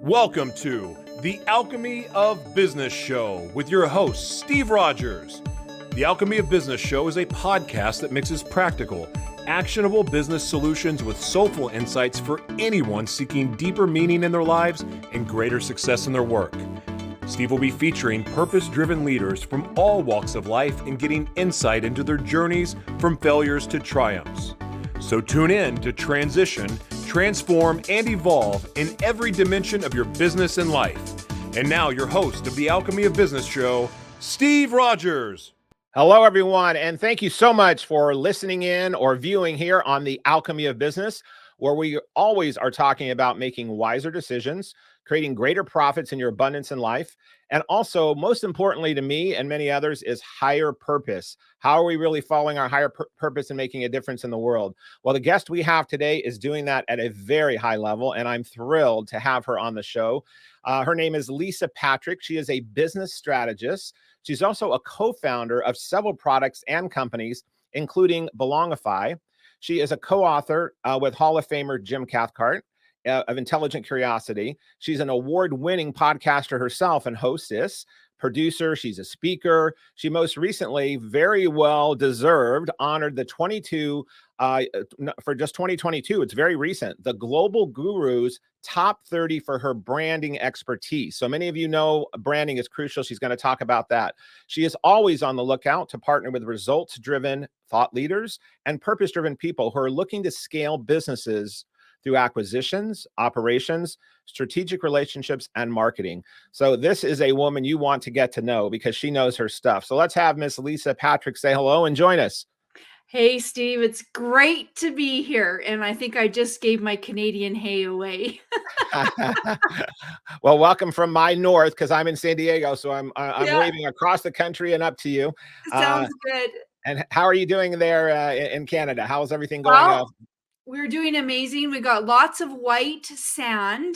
Welcome to the Alchemy of Business Show with your host, Steve Rodgers. The Alchemy of Business Show is a podcast that mixes practical, actionable business solutions with soulful insights for anyone seeking deeper meaning in their lives and greater success in their work. Steve will be featuring purpose-driven leaders from all walks of life and getting insight into their journeys from failures to triumphs. So tune in to transition, transform, and evolve in every dimension of your business and life. And now your host of the Alchemy of Business Show, Steve Rodgers. Hello, everyone, and thank you so much for listening in or viewing here on the Alchemy of Business, where we always are talking about making wiser decisions, creating greater profits in your abundance in life, and also, most importantly to me and many others, is higher purpose. How are we really following our higher purpose and making a difference in the world? Well, the guest we have today is doing that at a very high level, and I'm thrilled to have her on the show. Her name is Lisa Patrick. She is a business strategist. She's also a co-founder of several products and companies, including Belongify. She is a co-author with Hall of Famer Jim Cathcart of Intelligent Curiosity. She's an award-winning podcaster herself and hostess, producer. She's a speaker. She most recently, very well deserved, honored the for just 2022. It's very recent. The Global Guru's Top 30 for her branding expertise. So many of you know branding is crucial. She's going to talk about that. She is always on the lookout to partner with results-driven thought leaders and purpose-driven people who are looking to scale businesses through acquisitions, operations, strategic relationships, and marketing. So this is a woman you want to get to know because she knows her stuff. So let's have Miss Lisa Patrick say hello and join us. Hey, Steve, it's great to be here. And I think I just gave my Canadian hey away. Well, welcome from my north, because I'm in San Diego. So I'm waving across the country and up to you. Sounds good. And how are you doing there in Canada? How's everything going? Well, we're doing amazing. We got lots of white sand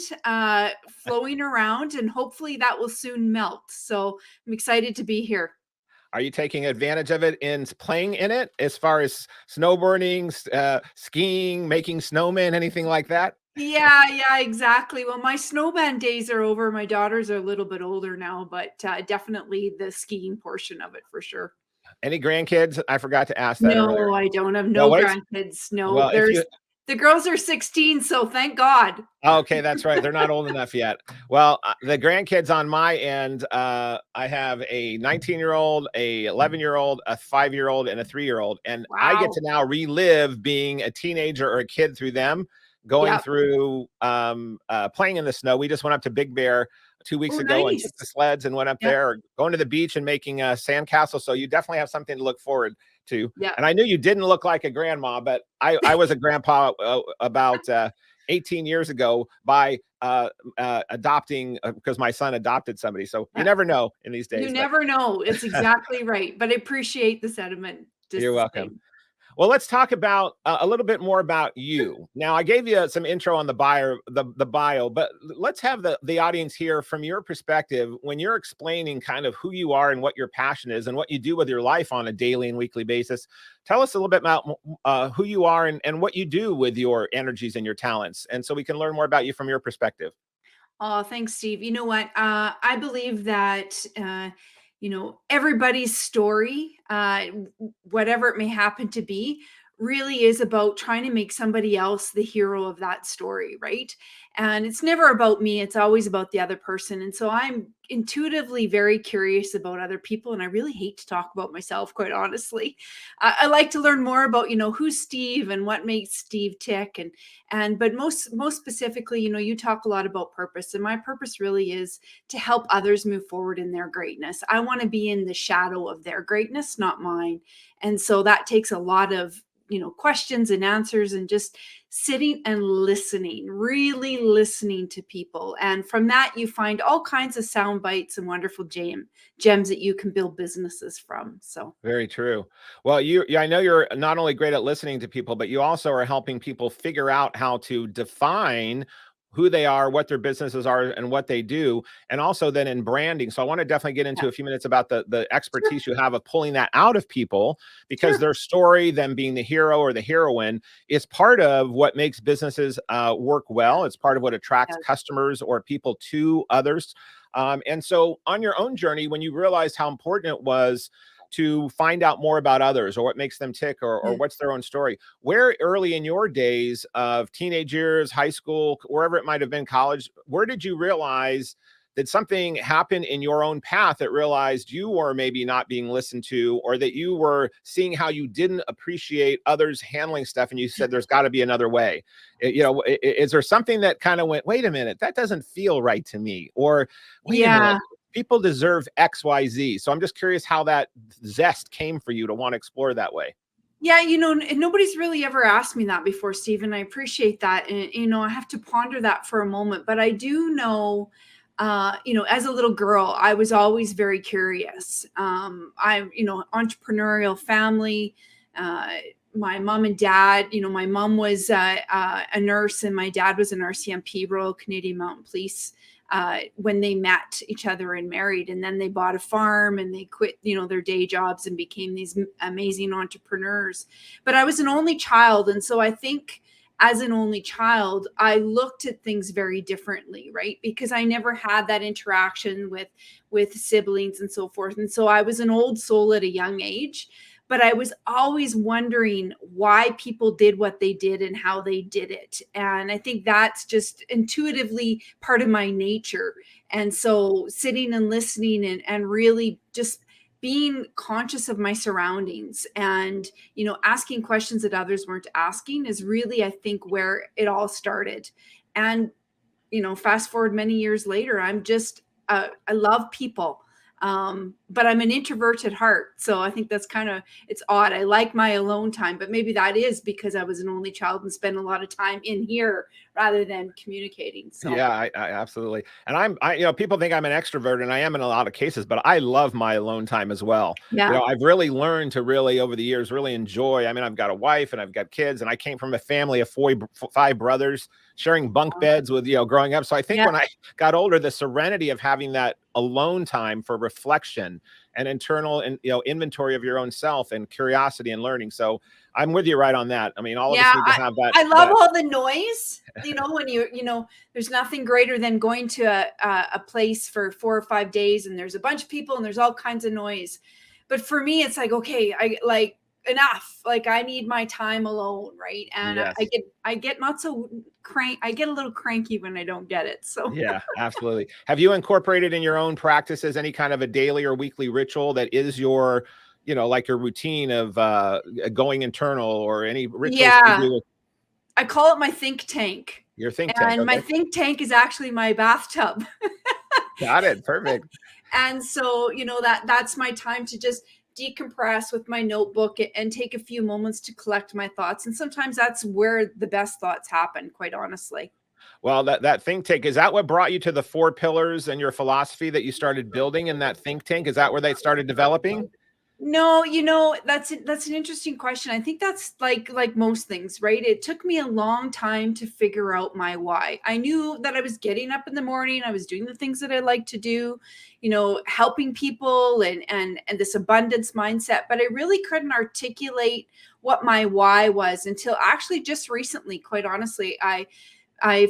flowing around, and hopefully that will soon melt. So I'm excited to be here. Are you taking advantage of it in playing in it as far as snowboarding, skiing, making snowmen, anything like that? Yeah, exactly. Well, my snowman days are over. My daughters are a little bit older now, but definitely the skiing portion of it for sure. Any grandkids? I forgot to ask that earlier. No, I don't have no grandkids. No, well, the girls are 16, so thank God. Okay, that's right. They're not old enough yet. Well, the grandkids on my end, I have a 19-year-old, a 11-year-old, a 5-year-old, and a 3-year-old. And Wow. I get to now relive being a teenager or a kid through them, going through playing in the snow. We just went up to Big Bear 2 weeks ago and took the sleds and went up there, going to the beach and making a sandcastle. So you definitely have something to look forward to. Yeah. And I knew you didn't look like a grandma, but I was a grandpa about 18 years ago by adopting, because my son adopted somebody. So you never know in these days. You never know. It's exactly right. But I appreciate the sentiment. You're welcome. Well, let's talk about a little bit more about you. Now, I gave you some intro on the bio, but let's have the audience hear from your perspective when you're explaining kind of who you are and what your passion is and what you do with your life on a daily and weekly basis. Tell us a little bit about who you are and what you do with your energies and your talents, and so we can learn more about you from your perspective. Oh, thanks, Steve. You know what? I believe that everybody's story, whatever it may happen to be, really is about trying to make somebody else the hero of that story, right? And it's never about me. It's always about the other person. And so I'm intuitively very curious about other people. And I really hate to talk about myself, quite honestly. I like to learn more about, who's Steve and what makes Steve tick. But most specifically, you talk a lot about purpose. And my purpose really is to help others move forward in their greatness. I want to be in the shadow of their greatness, not mine. And so that takes a lot of questions and answers and just sitting and listening, really listening to people. And from that, you find all kinds of sound bites and wonderful gems that you can build businesses from. So very true. Well, I know you're not only great at listening to people, but you also are helping people figure out how to define who they are, what their businesses are, and what they do, and also then in branding. So I want to definitely get into a few minutes about the expertise you have of pulling that out of people, because their story, them being the hero or the heroine, is part of what makes businesses work well. It's part of what attracts customers or people to others. And so on your own journey, when you realized how important it was to find out more about others, or what makes them tick, or what's their own story, where early in your days of teenage years, high school, wherever it might have been, college, where did you realize that something happened in your own path that realized you were maybe not being listened to, or that you were seeing how you didn't appreciate others handling stuff, and you said there's got to be another way? Is there something that kind of went, wait a minute, that doesn't feel right to me, or wait a minute, people deserve XYZ? So I'm just curious how that zest came for you to want to explore that way. Yeah, nobody's really ever asked me that before, Steve, and I appreciate that. And, I have to ponder that for a moment. But I do know, as a little girl, I was always very curious. I'm, entrepreneurial family. My mom and dad, my mom was a nurse and my dad was an RCMP, Royal Canadian Mounted Police. When they met each other and married, and then they bought a farm and they quit, their day jobs and became these amazing entrepreneurs. But I was an only child. And so I think as an only child, I looked at things very differently, right? Because I never had that interaction with siblings and so forth. And so I was an old soul at a young age. But I was always wondering why people did what they did and how they did it. And I think that's just intuitively part of my nature. And so sitting and listening and really just being conscious of my surroundings and, asking questions that others weren't asking is really, I think, where it all started. And, fast forward many years later, I'm just, I love people. But I'm an introvert at heart. So I think that's it's odd. I like my alone time, but maybe that is because I was an only child and spent a lot of time in here rather than communicating. So yeah, I absolutely. And people think I'm an extrovert, and I am in a lot of cases, but I love my alone time as well. Yeah. I've really learned to over the years, really enjoy. I mean, I've got a wife and I've got kids, and I came from a family of 5 brothers sharing bunk beds with, growing up. So I think when I got older, the serenity of having that alone time for reflection and internal and inventory of your own self and curiosity and learning. So I'm with you right on that. I mean, all of us need to have that. I love all the noise, when there's nothing greater than going to a place for 4 or 5 days and there's a bunch of people and there's all kinds of noise. But for me, it's like, okay, enough. Like I need my time alone. Right. And I get not so I get a little cranky when I don't get it. So yeah, absolutely. Have you incorporated in your own practices any kind of a daily or weekly ritual that is your, like your routine of going internal, or any rituals you do? I call it my think tank. Your think tank. And my think tank is actually my bathtub. Got it. Perfect. And so, that's my time to just decompress with my notebook and take a few moments to collect my thoughts. And sometimes that's where the best thoughts happen, quite honestly. Well, that think tank, is that what brought you to the 4 pillars and your philosophy that you started building in that think tank? Is that where they started developing? No, that's an interesting question. I think that's like most things, right? It took me a long time to figure out my why. I knew that I was getting up in the morning, I was doing the things that I like to do, helping people and this abundance mindset, but I really couldn't articulate what my why was until actually just recently. Quite honestly, I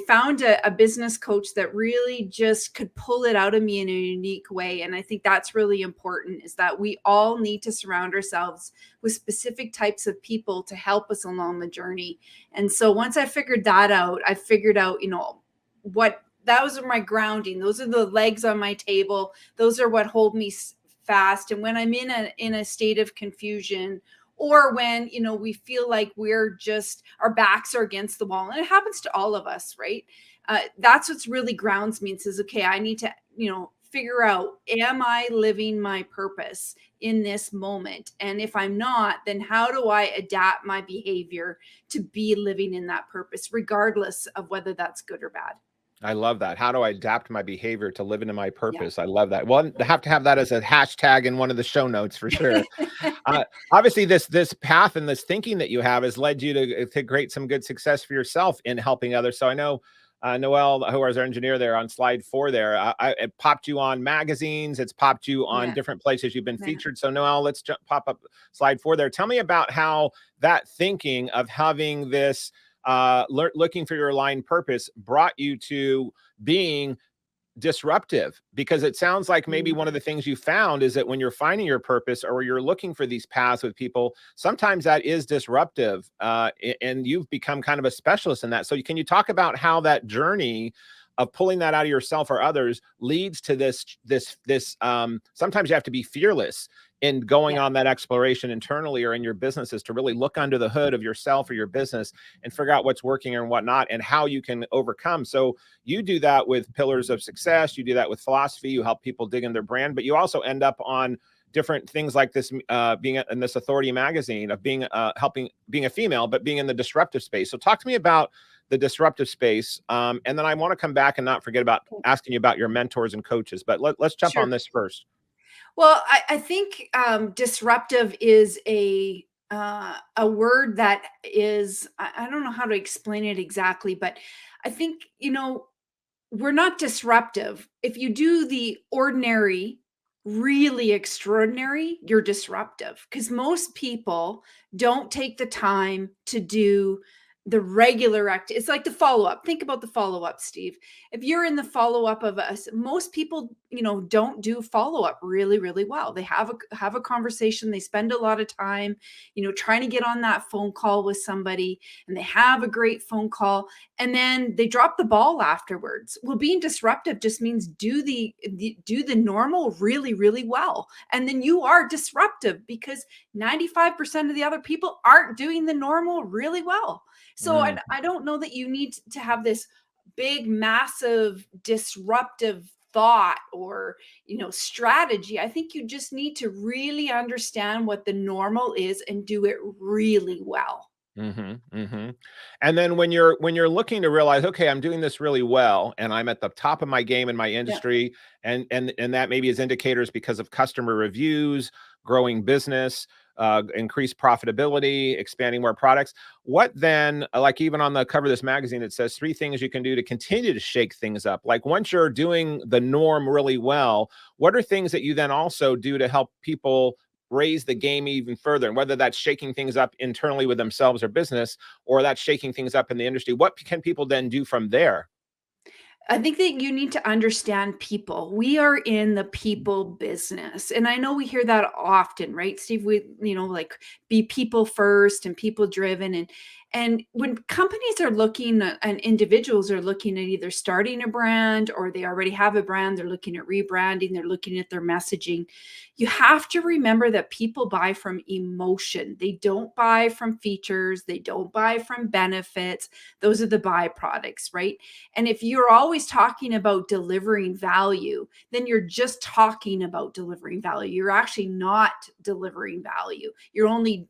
found a business coach that really just could pull it out of me in a unique way. And I think that's really important, is that we all need to surround ourselves with specific types of people to help us along the journey. And so once I figured that out, what those are my grounding. Those are the legs on my table. Those are what hold me fast. And when I'm in a state of confusion, or when, we feel like our backs are against the wall, and it happens to all of us, right? That's what's really grounds me and says, okay, I need to, figure out, am I living my purpose in this moment? And if I'm not, then how do I adapt my behavior to be living in that purpose, regardless of whether that's good or bad? I love that. How do I adapt my behavior to live into my purpose? Yeah. I love that. Well, I have to have that as a hashtag in one of the show notes for sure. Obviously, this path and this thinking that you have has led you to create some good success for yourself in helping others. So I know Noel, who is our engineer there on slide 4 there, it popped you on magazines. It's popped you on different places you've been featured. So Noel, let's pop up slide 4 there. Tell me about how that thinking of having this looking for your aligned purpose brought you to being disruptive, because it sounds like maybe one of the things you found is that when you're finding your purpose or you're looking for these paths with people, sometimes that is disruptive, and you've become kind of a specialist in that. So can you talk about how that journey of pulling that out of yourself or others leads to this sometimes you have to be fearless in going on that exploration internally or in your businesses to really look under the hood of yourself or your business and figure out what's working and whatnot and how you can overcome. So you do that with pillars of success. You do that with philosophy. You help people dig in their brand, but you also end up on different things like this, being in this Authority magazine, of being being a female, but being in the disruptive space. So talk to me about the disruptive space. And then I want to come back and not forget about asking you about your mentors and coaches, but let's jump on this first. Well, I think disruptive is a word that is, I don't know how to explain it exactly, but I think, we're not disruptive. If you do the ordinary, really extraordinary, you're disruptive, because most people don't take the time to do the regular act. It's like the follow-up. Think about the follow-up, Steve. If you're in the follow-up of us, most people, don't do follow-up really, really well. They have a conversation. They spend a lot of time, trying to get on that phone call with somebody, and they have a great phone call, and then they drop the ball afterwards. Well, being disruptive just means do the normal really, really well. And then you are disruptive because 95% of the other people aren't doing the normal really well. So I don't know that you need to have this big, massive, disruptive thought or, strategy. I think you just need to really understand what the normal is and do it really well. And then when you're looking to realize, okay, I'm doing this really well, and I'm at the top of my game in my industry, and that maybe is indicators because of customer reviews, growing business, increased profitability, expanding more products. What then, like even on the cover of this magazine, it says 3 things you can do to continue to shake things up. Like once you're doing the norm really well, what are things that you then also do to help people raise the game even further? And whether that's shaking things up internally with themselves or business, or that's shaking things up in the industry, what can people then do from there? I think that you need to understand people. We are in the people business. And I know we hear that often, right, Steve? We, like be people first and people driven. And when companies are looking and individuals are looking at either starting a brand or they already have a brand, they're looking at rebranding, they're looking at their messaging. You have to remember that people buy from emotion. They don't buy from features. They don't buy from benefits. Those are the byproducts, right? And if you're always talking about delivering value, then you're just talking about delivering value. You're actually not delivering value. You're only,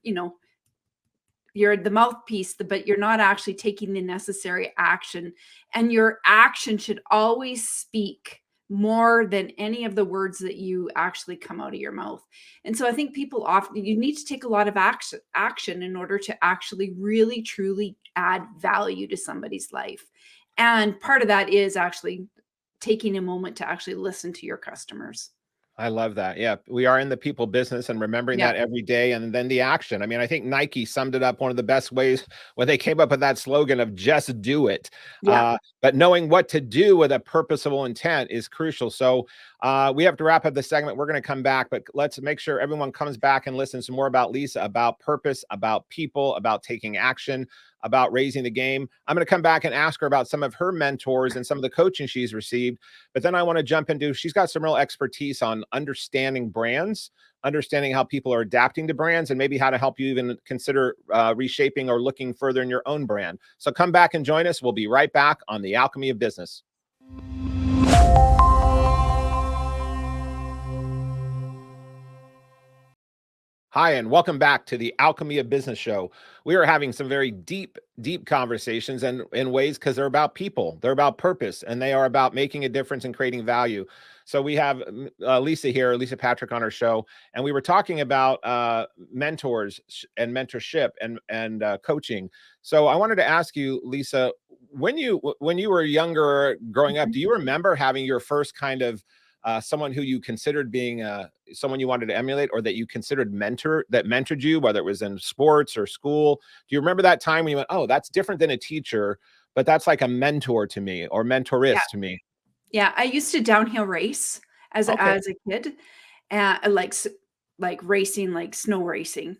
you're the mouthpiece, but you're not actually taking the necessary action. And your action should always speak more than any of the words that you actually come out of your mouth. And so I think people often, you need to take a lot of action in order to actually really, truly add value to somebody's life. And part of that is actually taking a moment to actually listen to your customers. I love that. Yeah, we are in the people business, and remembering that every day, and then the action. I mean, I think Nike summed it up one of the best ways when they came up with that slogan of just do it. But knowing what to do with a purposeful intent is crucial. So we have to wrap up the segment. We're going to come back, but let's make sure everyone comes back and listens to more about Lisa, about purpose, about people, about taking action, about raising the game. I'm going to come back and ask her about some of her mentors and some of the coaching she's received. But then I want to jump into, she's got some real expertise on understanding brands, understanding how people are adapting to brands, and maybe how to help you even consider reshaping or looking further in your own brand. So come back and join us. We'll be right back on the Alchemy of Business. Hi, and welcome back to the Alchemy of Business Show. We are having some very deep conversations, and in ways because they're about people, they're about purpose, and they are about making a difference and creating value. So we have Lisa here, Lisa Patrick, on our show, and we were talking about mentors and mentorship and coaching. So I wanted to ask you, Lisa, when you were younger, growing up, do you remember having your first kind of someone who you considered being someone you wanted to emulate, or that you considered mentored you, whether it was in sports or school? Do you remember that time when you went, oh, that's different than a teacher, but that's like a mentor to me, or mentoress Yeah. to me? Yeah. I used to downhill race as Okay. a kid, like racing, like snow racing,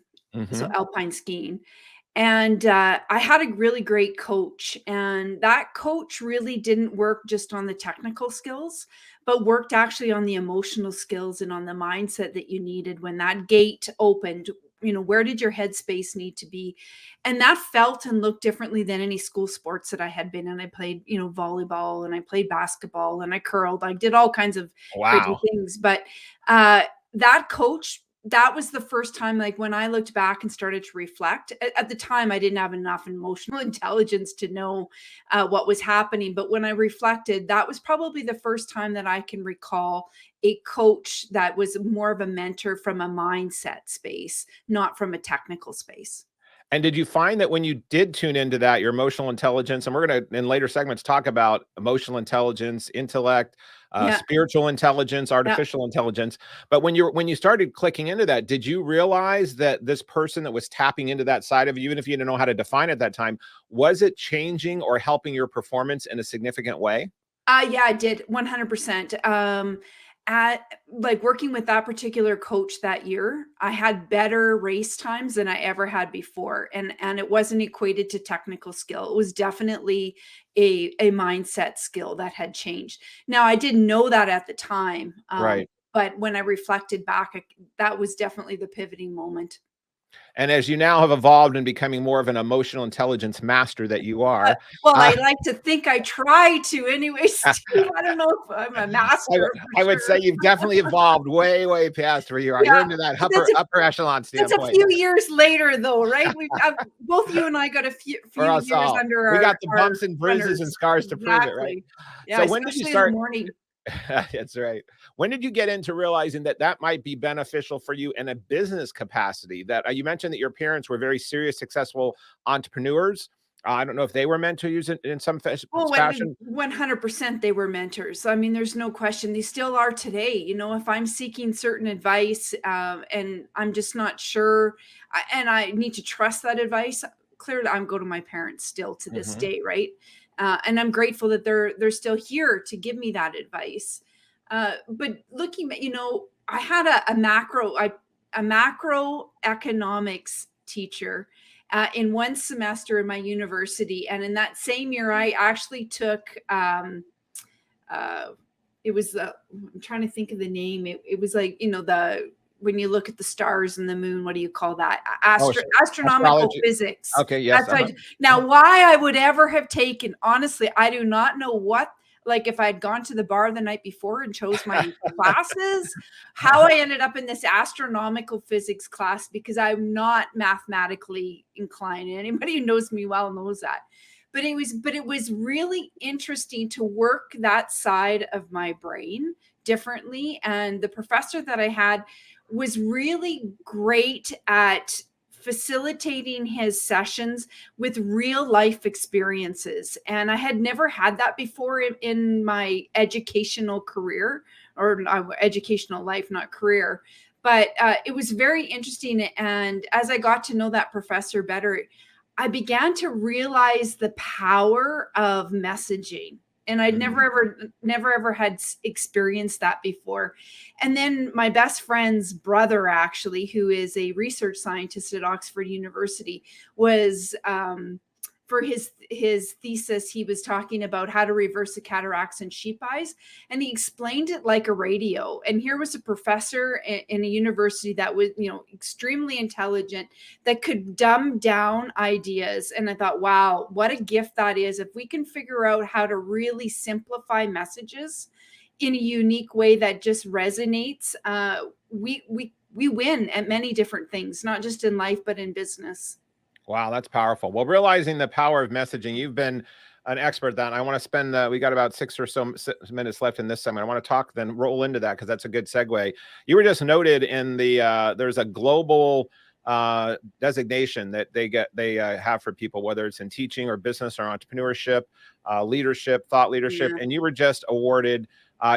so Hmm. alpine skiing. And I had a really great coach, and that coach really didn't work just on the technical skills, but worked actually on the emotional skills and on the mindset that you needed when that gate opened. Where did your headspace need to be? And that felt and looked differently than any school sports that I had been in. I played, volleyball, and I played basketball, and I curled. I did all kinds of crazy Wow. things. But uh, that coach, that was the first time, like when I looked back and started to reflect. At the time, I didn't have enough emotional intelligence to know what was happening. But when I reflected, that was probably the first time that I can recall a coach that was more of a mentor from a mindset space, not from a technical space. And did you find that when you did tune into that, your emotional intelligence, and we're going to in later segments talk about emotional intelligence, intellect, Yeah. spiritual intelligence, Yeah. artificial intelligence, but when you started clicking into that, did you realize that this person that was tapping into that side of you, even if you didn't know how to define it at that time, was it changing or helping your performance in a significant way? Yeah, I did 100%. At like working with that particular coach that year, I had better race times than I ever had before, and it wasn't equated to technical skill. It was definitely a mindset skill that had changed. Now, I didn't know that at the time, Right. but when I reflected back, that was definitely the pivoting moment. And as you now have evolved and becoming more of an emotional intelligence master that you Uh, are, well, uh, I like to think I try to anyway, Steve. I don't know if I'm a master for I would say sure. you've definitely evolved way past where you are. You're Yeah, into that but upper echelon that's a standpoint. few years later though, right? We've got both you and I got a For few us years all, under we got the our bumps and bruises and runners. scars to prove it, right? Exactly. Yeah, So when did you especially in the start? morning. That's right. When did you get into realizing that that might be beneficial for you in a business capacity? That you mentioned that your parents were very serious, successful entrepreneurs. I don't know if they were meant to use it in some Oh, fashion. 100% they were mentors. I mean, there's no question. They still are today. If I'm seeking certain advice, and I'm just not sure, and I need to trust that advice, clearly I'm go to my parents still to this Mhm. day, right? And I'm grateful that they're still here to give me that advice. But looking at, I had a macroeconomics teacher in one semester in my university. And in that same year, I actually took, uh, it was I'm trying to think of the name. It was like, when you look at the stars and the moon, what do you call that? Oh, Astronomical astrology. physics. Okay. Yes. That's what now, why I would ever have taken, honestly, I do not know what, like if I'd gone to the bar the night before and chose my classes, how I ended up in this astronomical physics class, because I'm not mathematically inclined. Anybody who knows me well knows that. But it was really interesting to work that side of my brain differently. And the professor that I had was really great at facilitating his sessions with real life experiences. And I had never had that before in my educational career, or educational life, not career. But it was very interesting. And as I got to know that professor better, I began to realize the power of messaging. And I'd Mhm. never ever had experienced that before. And then my best friend's brother, actually, who is a research scientist at Oxford University, was for his thesis, he was talking about how to reverse the cataracts in sheep eyes, and he explained it like a radio. And here was a professor in a university that was, extremely intelligent, that could dumb down ideas. And I thought, wow, what a gift that is. If we can figure out how to really simplify messages in a unique way that just resonates, we win at many different things, not just in life, but in business. Wow, that's powerful. Well, realizing the power of messaging, you've been an expert at that. I want to spend, we got about 6 minutes left in this segment. I want to talk, then roll into that because that's a good segue. You were just noted in the, there's a global designation that they have for people, whether it's in teaching or business or entrepreneurship, leadership, thought leadership. Yeah. And you were just awarded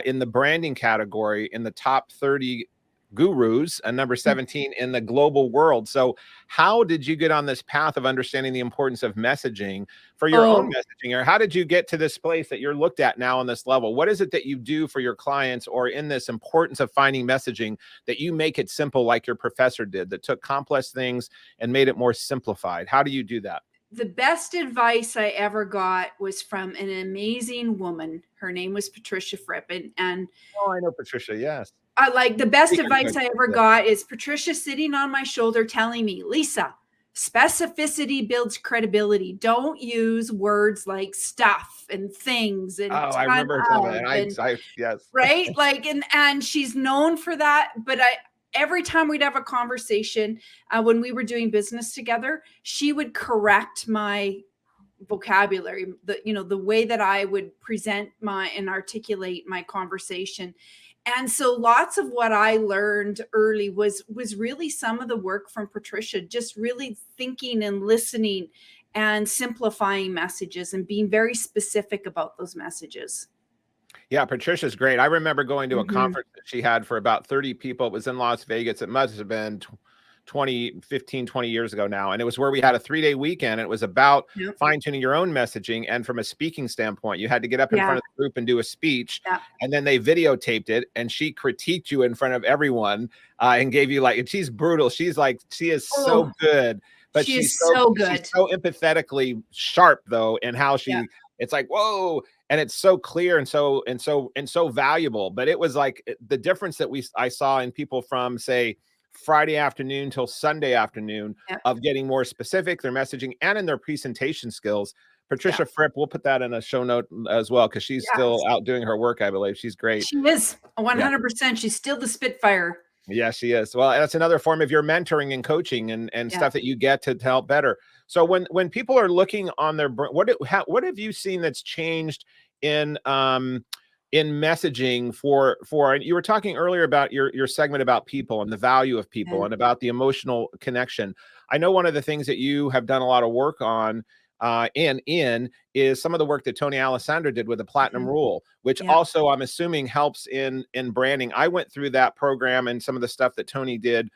in the branding category in the top 30 gurus and number 17 in the global world. So how did you get on this path of understanding the importance of messaging for your own messaging? Or how did you get to this place that you're looked at now on this level? What is it that you do for your clients, or in this importance of finding messaging, that you make it simple like your professor did, that took complex things and made it more simplified? How do you do that? The best advice I ever got was from an amazing woman. Her name was Patricia Fripp. And Oh, I know Patricia. Yes. like the best advice I ever got is Patricia sitting on my shoulder telling me, Lisa, specificity builds credibility. Don't use words like stuff and things and I remember her telling me, and I yes. Right? Like, and she's known for that. But every time we'd have a conversation, when we were doing business together, she would correct my vocabulary, the way that I would present and articulate my conversation. And so lots of what I learned early was really some of the work from Patricia, just really thinking and listening and simplifying messages and being very specific about those messages. Yeah, Patricia's great. I remember going to a conference that she had for about 30 people. It was in Las Vegas. It must have been 20 years ago now. And it was where we had a 3-day weekend. It was about fine-tuning your own messaging. And from a speaking standpoint, you had to get up in front of the group and do a speech. And then they videotaped it, and she critiqued you in front of everyone and gave you and she's brutal. She is so good. But she's so good. She's so empathetically sharp though, in how it's like, whoa. And it's so clear and so valuable. But it was like the difference that I saw in people from, say, Friday afternoon till Sunday afternoon of getting more specific, their messaging and in their presentation skills. Patricia Fripp, we'll put that in a show note as well, because she's still out doing her work, I believe. She's great. She is 100%. She's still the Spitfire. Yeah, she is. Well, that's another form of your mentoring and coaching and stuff that you get to help better. So when people are looking on their, what have you seen that's changed in messaging for, and you were talking earlier about your segment about people and the value of people and about the emotional connection. I know one of the things that you have done a lot of work on is some of the work that Tony Alessandra did with the Platinum Rule, which also I'm assuming helps in branding. I went through that program and some of the stuff that Tony did,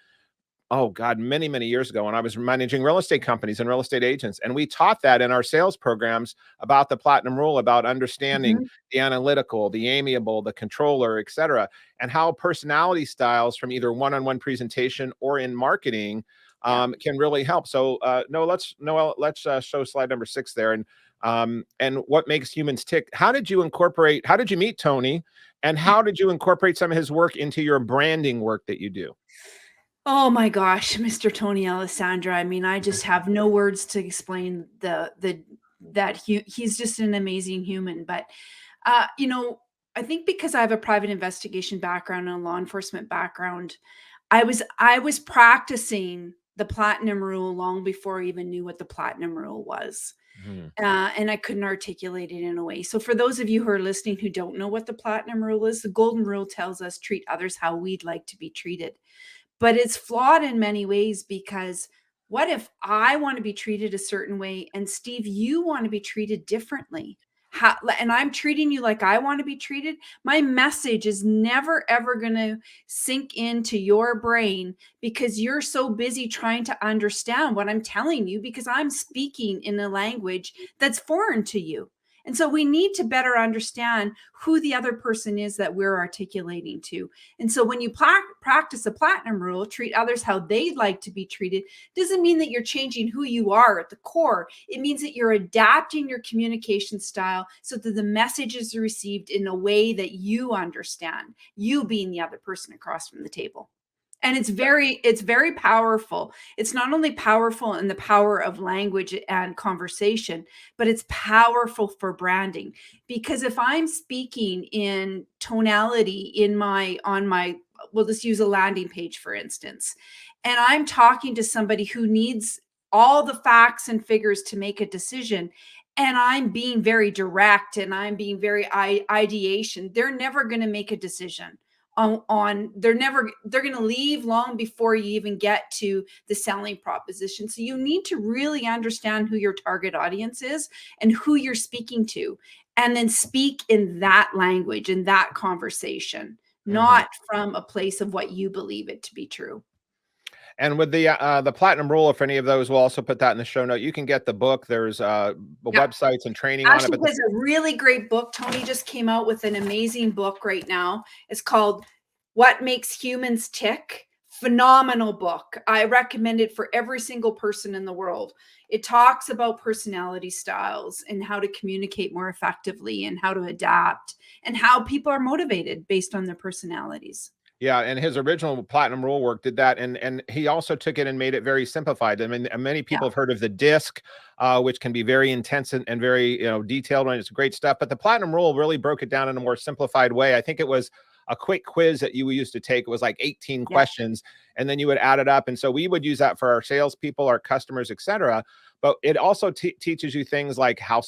oh God, many, many years ago when I was managing real estate companies and real estate agents. And we taught that in our sales programs about the Platinum Rule, about understanding the analytical, the amiable, the controller, et cetera, and how personality styles from either one-on-one presentation or in marketing can really help. So let's show slide number 6 there. And what makes humans tick. How did you meet Tony, and how did you incorporate some of his work into your branding work that you do? Oh my gosh, Mr. Tony Alessandra. I mean, I just have no words to explain he's just an amazing human. But, I think because I have a private investigation background and a law enforcement background, I was practicing the Platinum Rule long before I even knew what the Platinum Rule was. And I couldn't articulate it in a way. So for those of you who are listening who don't know what the Platinum Rule is, the Golden Rule tells us treat others how we'd like to be treated. But it's flawed in many ways, because what if I want to be treated a certain way and Steve, you want to be treated differently? And I'm treating you like I want to be treated. My message is never, ever going to sink into your brain because you're so busy trying to understand what I'm telling you, because I'm speaking in a language that's foreign to you. And so we need to better understand who the other person is that we're articulating to. And so when you practice a Platinum Rule, treat others how they'd like to be treated, doesn't mean that you're changing who you are at the core. It means that you're adapting your communication style so that the message is received in a way that you understand, you being the other person across from the table. And it's very powerful. It's not only powerful in the power of language and conversation, but it's powerful for branding. Because if I'm speaking in tonality on my we'll just use a landing page, for instance. And I'm talking to somebody who needs all the facts and figures to make a decision. And I'm being very direct and I'm being very ideation. They're never going to make a decision they're going to leave long before you even get to the selling proposition. So you need to really understand who your target audience is and who you're speaking to, and then speak in that language, in that conversation, not from a place of what you believe it to be true. And with the platinum rule, if any of those, we'll also put that in the show note. You can get the book. There's websites and training Ashley on it. Has a really great book. Tony just came out with an amazing book right now. It's called What Makes Humans Tick. Phenomenal book. I recommend it for every single person in the world. It talks about personality styles and how to communicate more effectively and how to adapt and how people are motivated based on their personalities. Yeah, and his original platinum rule work did that, and he also took it and made it very simplified. I mean, many people have heard of the DISC, which can be very intense and very detailed, and it's great stuff. But the platinum rule really broke it down in a more simplified way. I think it was a quick quiz that you used to take. It was like 18 questions, and then you would add it up. And so we would use that for our salespeople, our customers, etc. But it also teaches you things like how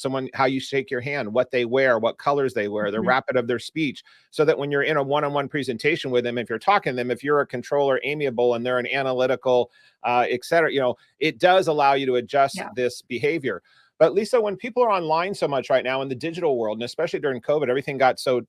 you shake your hand, what they wear, what colors they wear, the rapid of their speech, so that when you're in a one-on-one presentation with them, if you're talking to them, if you're a controller, amiable, and they're an analytical, etc., it does allow you to adjust this behavior. But Lisa, when people are online so much right now in the digital world, and especially during COVID, everything got so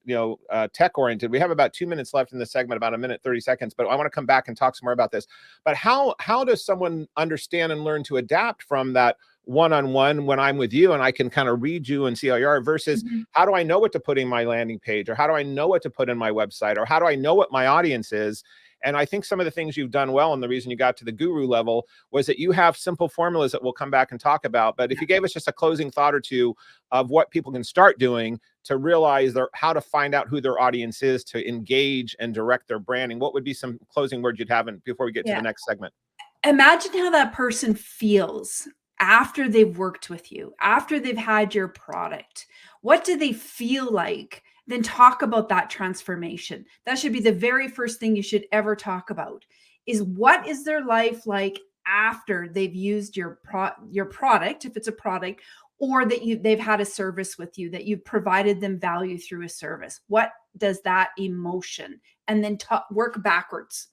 tech oriented. We have about 2 minutes left in the segment, about 1:30, but I want to come back and talk some more about this. But how does someone understand and learn to adapt from that one-on-one when I'm with you and I can kind of read you and see how you are versus how do I know what to put in my landing page, or how do I know what to put in my website, or how do I know what my audience is? And I think some of the things you've done well, and the reason you got to the guru level, was that you have simple formulas that we'll come back and talk about. But if you gave us just a closing thought or two of what people can start doing to realize how to find out who their audience is, to engage and direct their branding, what would be some closing words you'd have before we get to the next segment? Imagine how that person feels after they've worked with you, after they've had your product. What do they feel like? Then talk about that transformation. That should be the very first thing you should ever talk about, is what is their life like after they've used your product, if it's a product, or that they've had a service with you, that you've provided them value through a service. What does that emotion? And then work backwards.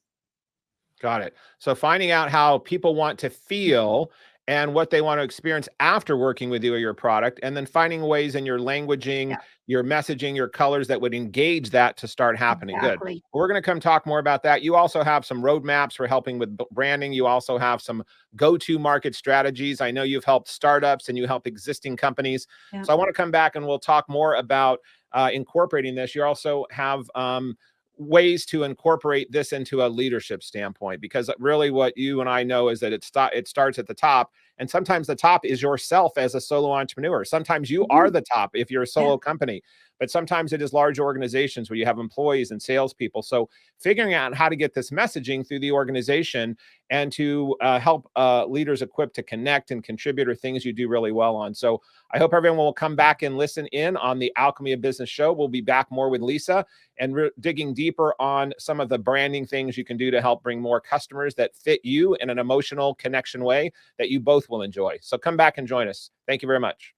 Got it. So finding out how people want to feel and what they want to experience after working with you or your product, and then finding ways in your languaging, your messaging, your colors that would engage that to start happening. Exactly. Good. We're going to come talk more about that. You also have some roadmaps for helping with branding. You also have some go-to market strategies. I know you've helped startups and you help existing companies. So I want to come back and we'll talk more about incorporating this. You also have ways to incorporate this into a leadership standpoint, because really what you and I know is that it starts at the top, and sometimes the top is yourself as a solo entrepreneur. Sometimes you are the top if you're a solo company, but sometimes it is large organizations where you have employees and salespeople. So figuring out how to get this messaging through the organization and to help leaders equipped to connect and contribute are things you do really well on. So I hope everyone will come back and listen in on the Alchemy of Business show. We'll be back more with Lisa and digging deeper on some of the branding things you can do to help bring more customers that fit you in an emotional connection way that you both will enjoy. So come back and join us. Thank you very much.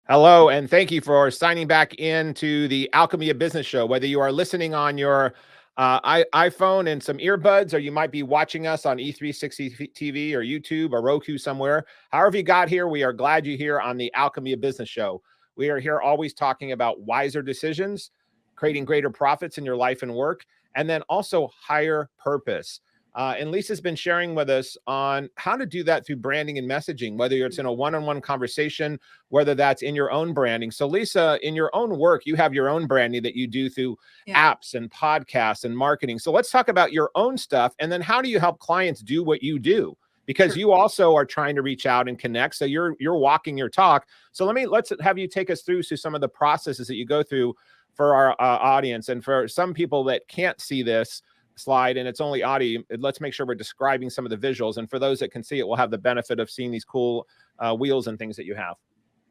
Hello, and thank you for signing back into the Alchemy of Business show. Whether you are listening on your iPhone and some earbuds, or you might be watching us on E360 TV or YouTube or Roku somewhere. However you got here, we are glad you're here on the Alchemy of Business show. We are here always talking about wiser decisions, creating greater profits in your life and work, and then also higher purpose. And Lisa's been sharing with us on how to do that through branding and messaging, whether it's in a one-on-one conversation, whether that's in your own branding. So Lisa, in your own work, you have your own branding that you do through apps and podcasts and marketing. So let's talk about your own stuff. And then how do you help clients do what you do? Because you also are trying to reach out and connect. So you're walking your talk. So let's have you take us through some of the processes that you go through for our audience. And for some people that can't see this slide and it's only audio, let's make sure we're describing some of the visuals. And for those that can see it, we'll have the benefit of seeing these cool wheels and things that you have.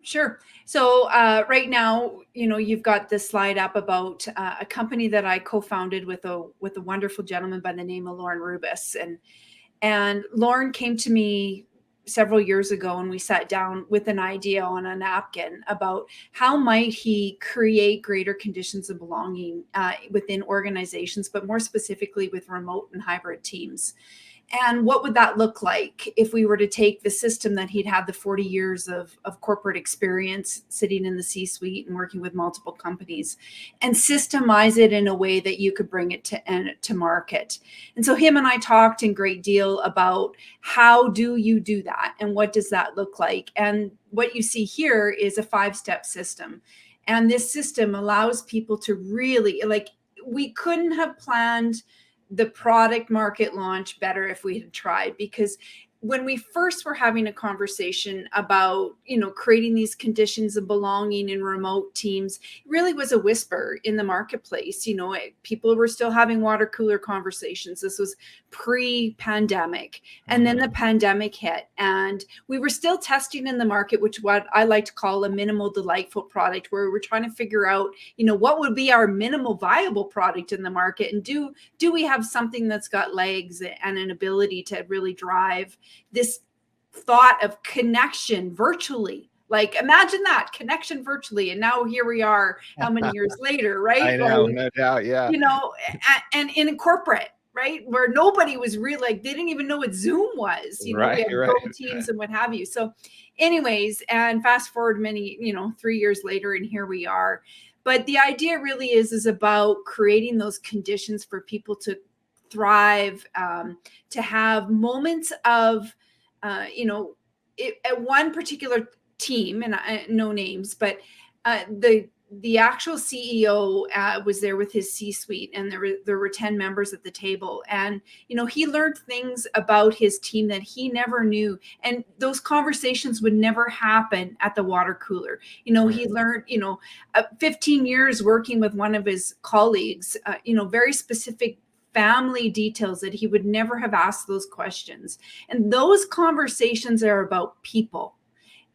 Sure. So right now, you've got this slide up about a company that I co-founded with a wonderful gentleman by the name of Lauren Rubis, and Lauren came to me several years ago, and we sat down with an idea on a napkin about how might he create greater conditions of belonging within organizations, but more specifically with remote and hybrid teams. And what would that look like if we were to take the system that he'd had the 40 years of corporate experience sitting in the C-suite and working with multiple companies and systemize it in a way that you could bring it to market? And so him and I talked in great deal about how do you do that and what does that look like? And what you see here is a 5-step system. And this system allows people to really, like, we couldn't have planned the product market launch better if we had tried, because when we first were having a conversation about, creating these conditions of belonging in remote teams, it really was a whisper in the marketplace. People were still having water cooler conversations. This was pre-pandemic. And then the pandemic hit, and we were still testing in the market, which what I like to call a minimal delightful product, where we're trying to figure out, what would be our minimal viable product in the market, and do we have something that's got legs and an ability to really drive this thought of connection virtually. Like, imagine that, connection virtually. And now here we are, how many years later, right? I know, no doubt. Yeah. And in corporate, right? Where nobody was really, like, they didn't even know what Zoom was, Right, we had right. Go Teams and what have you. So anyways, and fast forward 3 years later, and here we are. But the idea really is about creating those conditions for people to thrive, to have moments of, at one particular team, and no names, but the actual CEO was there with his C-suite, and there were 10 members at the table, and he learned things about his team that he never knew, and those conversations would never happen at the water cooler. He learned 15 years working with one of his colleagues, very specific family details that he would never have asked those questions. And those conversations are about people.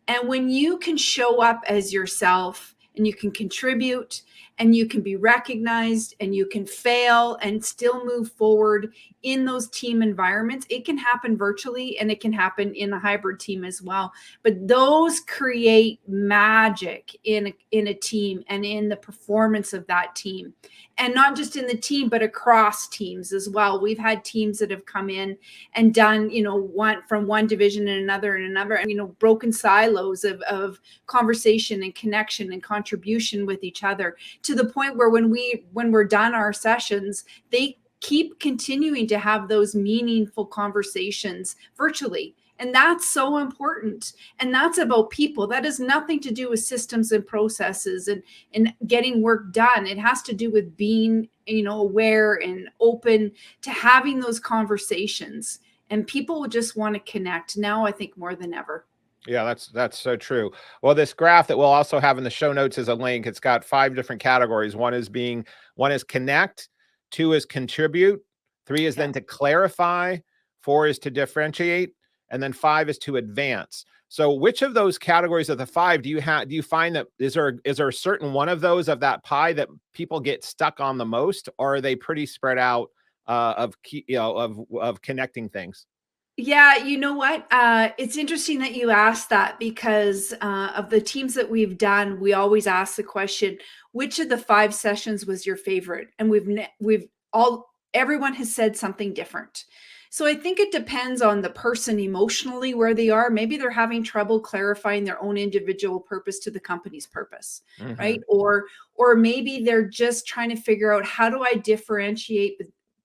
And when you can show up as yourself, and you can contribute, and you can be recognized, and you can fail and still move forward in those team environments, it can happen virtually, and it can happen in a hybrid team as well. But those create magic in a team and in the performance of that team. And not just in the team, but across teams as well. We've had teams that have come in and done, one division and another, and broken silos of conversation and connection and contribution with each other, to the point where when we're done our sessions, they keep continuing to have those meaningful conversations virtually. And that's so important. And that's about people. That has nothing to do with systems and processes and getting work done. It has to do with being, aware and open to having those conversations. And people will just want to connect now, I think, more than ever. Yeah, that's so true. Well, this graph that we'll also have in the show notes is a link. It's got 5 different categories. One is connect, 2 is contribute, 3 is then to clarify, 4 is to differentiate, and then 5 is to advance. So which of those categories of the 5 do you find that is there a certain one of those of that pie that people get stuck on the most, or are they pretty spread out of connecting things? Yeah, you know what? It's interesting that you asked that, because of the teams that we've done, we always ask the question, which of the 5 sessions was your favorite? And everyone has said something different. So I think it depends on the person emotionally, where they are. Maybe they're having trouble clarifying their own individual purpose to the company's purpose, right? Or maybe they're just trying to figure out, how do I differentiate,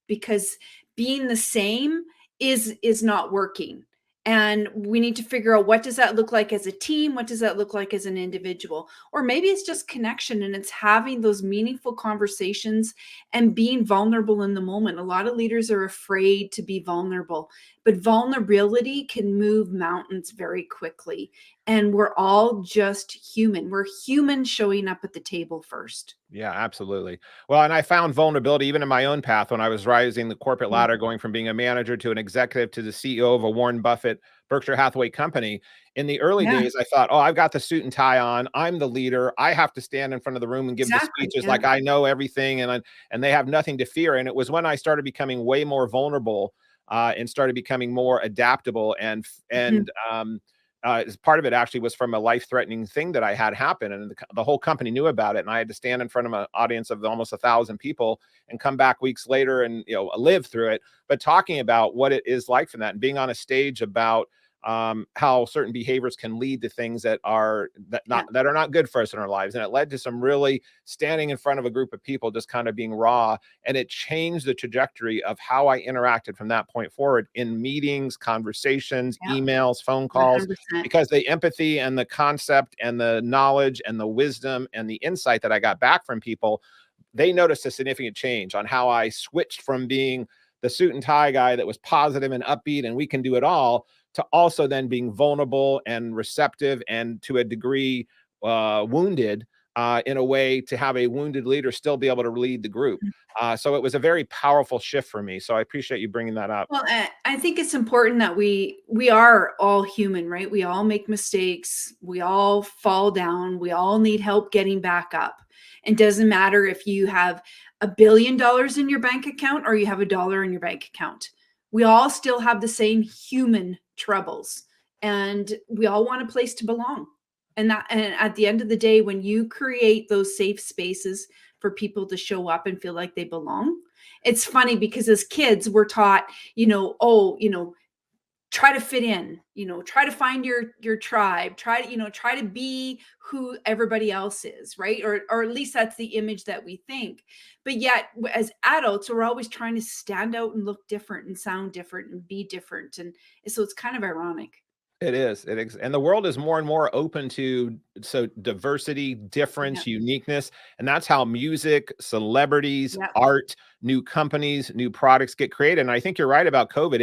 because being the same is not working. And we need to figure out, what does that look like as a team? What does that look like as an individual? Or maybe it's just connection, and it's having those meaningful conversations and being vulnerable in the moment. A lot of leaders are afraid to be vulnerable, but vulnerability can move mountains very quickly. And we're all just human. We're human showing up at the table first. Yeah, absolutely. Well, and I found vulnerability even in my own path when I was rising the corporate ladder, going from being a manager to an executive to the CEO of a Warren Buffett, Berkshire Hathaway company. In the early Yeah, days, I thought, oh, I've got the suit and tie on. I'm the leader. I have to stand in front of the room and give the exactly. speeches Yeah. like I know everything, and they have nothing to fear. And it was when I started becoming way more vulnerable and started becoming more adaptable Mhm. as part of it actually was from a life-threatening thing that I had happen, and the whole company knew about it, and I had to stand in front of an audience of almost 1,000 people and come back weeks later and live through it. But talking about what it is like from that, and being on a stage about how certain behaviors can lead to things that are Yeah. not good for us in our lives, and it led to some really standing in front of a group of people, just kind of being raw, and it changed the trajectory of how I interacted from that point forward in meetings, conversations, Yeah. emails, phone calls, 100%. because the empathy and the concept and the knowledge and the wisdom and the insight that I got back from people, they noticed a significant change on how I switched from being the suit and tie guy that was positive and upbeat and we can do it all, to also then being vulnerable and receptive and to a degree wounded in a way to have a wounded leader still be able to lead the group. So it was a very powerful shift for me. So I appreciate you bringing that up. Well, I think it's important that we are all human, right? We all make mistakes. We all fall down. We all need help getting back up. And doesn't matter if you have $1 billion in your bank account or you have $1 in your bank account. We all still have the same human troubles, and we all want a place to belong. And at the end of the day, when you create those safe spaces for people to show up and feel like they belong, it's funny because as kids we're taught, try to fit in, try to find your tribe, try to be who everybody else is, right? Or at least that's the image that we think. But yet as adults we're always trying to stand out and look different and sound different and be different, and so it's kind of ironic. It is. It is. And the world is more and more open to diversity, Yeah. difference, uniqueness. And that's how music, celebrities, Yeah. art, new companies, new products get created. And I think you're right about COVID.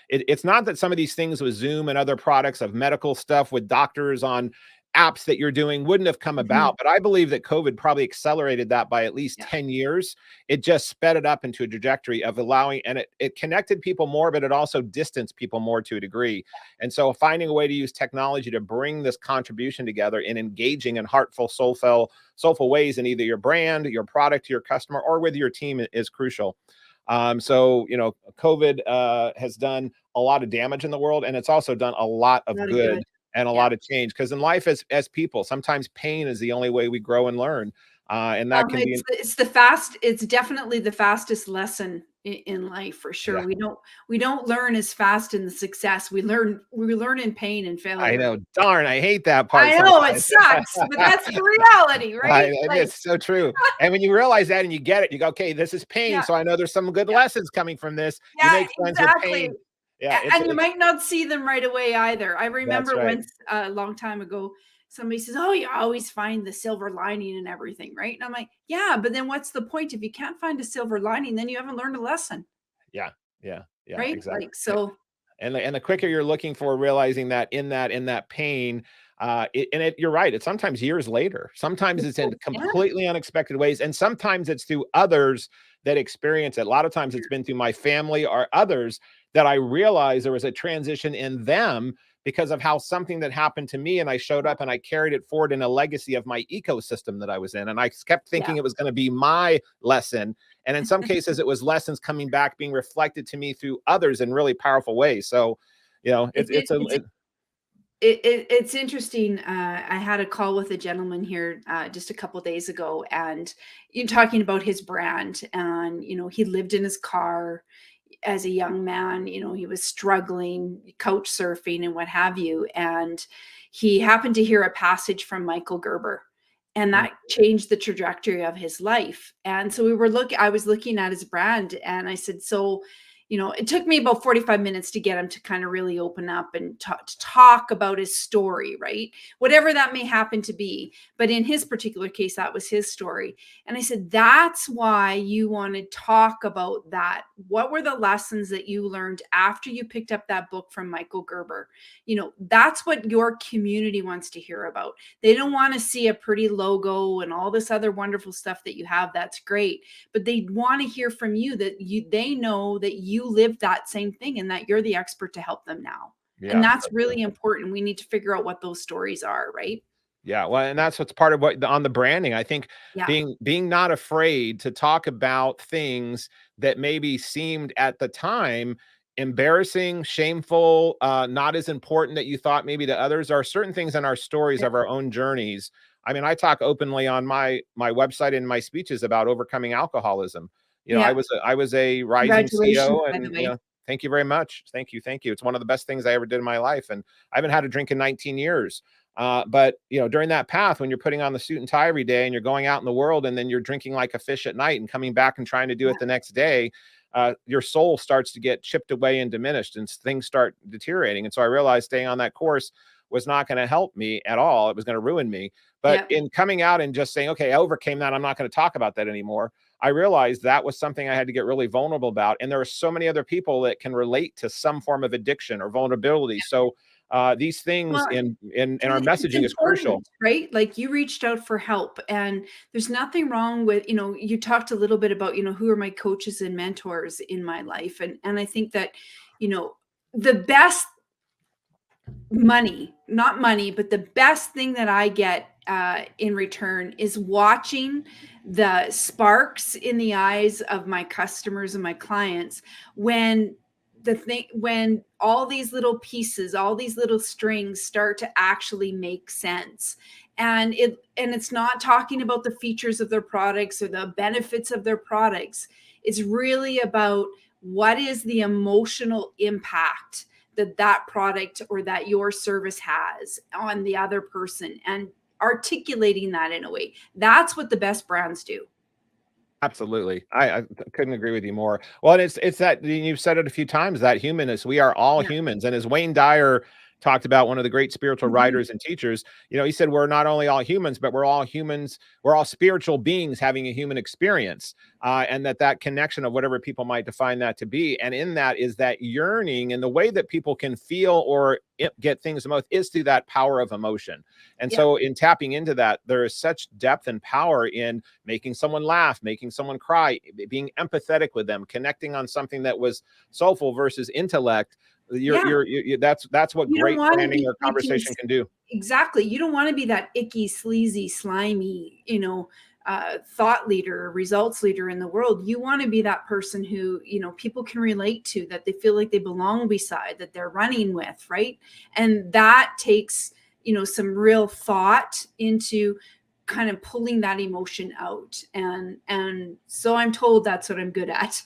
It's not that some of these things with Zoom and other products of medical stuff with doctors on apps that you're doing wouldn't have come Mhm. about. But I believe that COVID probably accelerated that by at least Yeah. 10 years. It just sped it up into a trajectory of allowing, and it connected people more, but it also distanced people more to a degree. And so finding a way to use technology to bring this contribution together in engaging and heartful, soulful ways in either your brand, your product, your customer, or with your team is crucial. COVID has done a lot of damage in the world, and it's also done a lot of Not a good good. and a Yeah. lot of change. Because in life, as people, sometimes pain is the only way we grow and learn, and that can be, It's definitely the fastest lesson in life for sure. yeah. We don't learn as fast in the success. We learn in pain and I failure. know, darn, I hate that part I know it sometimes. sucks, but that's the reality, right? Like, It's so true. And when you realize that and you get it, you go, okay, this is pain. yeah, So I know there's some good yeah, lessons coming from this. You yeah, make friends with exactly. pain. Yeah, And you might not see them right away either. I that's remember right. once a long time ago, somebody says, "Oh, you always find the silver lining in everything, right?" And I'm like, "Yeah, but then what's the point if you can't find a silver lining? Then you haven't learned a lesson, Yeah, yeah, right?" exactly. Like so. And the quicker you're looking for realizing that in that pain, you're right. It's sometimes years later. Sometimes it's in Yeah. completely unexpected ways, and sometimes it's through others that experience it. A lot of times it's been through my family or others that I realized there was a transition in them because of how something that happened to me, and I showed up and I carried it forward in a legacy of my ecosystem that I was in, and I kept Yeah. thinking it was going to be my lesson. And in some cases, it was lessons coming back, being reflected to me through others in really powerful ways. So, It, it, it's it's interesting. I had a call with a gentleman here just a couple days ago, and you talking about his brand, and he lived in his car as a young man. He was struggling, couch surfing, and what have you, and he happened to hear a passage from Michael Gerber, and Mm, that changed the trajectory of his life. And so I was looking at his brand, and I said, so. it took me about 45 minutes to get him to kind of really open up and talk about his story, right? Whatever that may happen to be. But in his particular case, that was his story. And I said, that's why you want to talk about that. What were the lessons that you learned after you picked up that book from Michael Gerber? That's what your community wants to hear about. They don't want to see a pretty logo and all this other wonderful stuff that you have. That's great. But they want to hear from you that they know that you lived that same thing and that you're the expert to help them now. Yeah, and that's really important. We need to figure out what those stories are, right? Yeah, well, and that's what's part of what on the branding. I think Yeah. being not afraid to talk about things that maybe seemed at the time embarrassing, shameful, not as important that you thought maybe to others. There are certain things in our stories of our own journeys. I mean, I talk openly on my website and my speeches about overcoming alcoholism. Yeah. I was a rising Congratulations, CEO, by the and way. thank you very much. Thank you. It's one of the best things I ever did in my life, and I haven't had a drink in 19 years. But during that path, when you're putting on the suit and tie every day and you're going out in the world and then you're drinking like a fish at night and coming back and trying to do it the next day, your soul starts to get chipped away and diminished and things start deteriorating. And so I realized staying on that course was not going to help me at all. It was going to ruin me. But in coming out and just saying, okay, I overcame that, I'm not going to talk about that anymore, I realized that was something I had to get really vulnerable about. And there are so many other people that can relate to some form of addiction or vulnerability. So these things in our messaging is crucial, right? Like, you reached out for help, and there's nothing wrong with, you talked a little bit about, who are my coaches and mentors in my life. And I think that, the best not money, but the best thing that I get in return is watching the sparks in the eyes of my customers and my clients when when all these little pieces, all these little strings start to actually make sense. And it's not talking about the features of their products or the benefits of their products. It's really about what is the emotional impact that product or that your service has on the other person, and articulating that in a way. That's what the best brands do. Absolutely. I couldn't agree with you more. Well, and it's that you've said it a few times, that humanness. We are all humans. And as Wayne Dyer talked about, one of the great spiritual writers and teachers, he said, we're not only all humans, but we're all humans. We're all spiritual beings having a human experience. And that connection of whatever people might define that to be. And in that is that yearning, and the way that people can feel or get things the most is through that power of emotion. And so in tapping into that, there is such depth and power in making someone laugh, making someone cry, being empathetic with them, connecting on something that was soulful versus intellect. That's what great branding or conversation can do. Exactly. You don't want to be that icky, sleazy, slimy, thought leader, results leader in the world. You want to be that person who, people can relate to, that they feel like they belong beside, that they're running with, right? And that takes, some real thought into kind of pulling that emotion out. And so I'm told that's what I'm good at.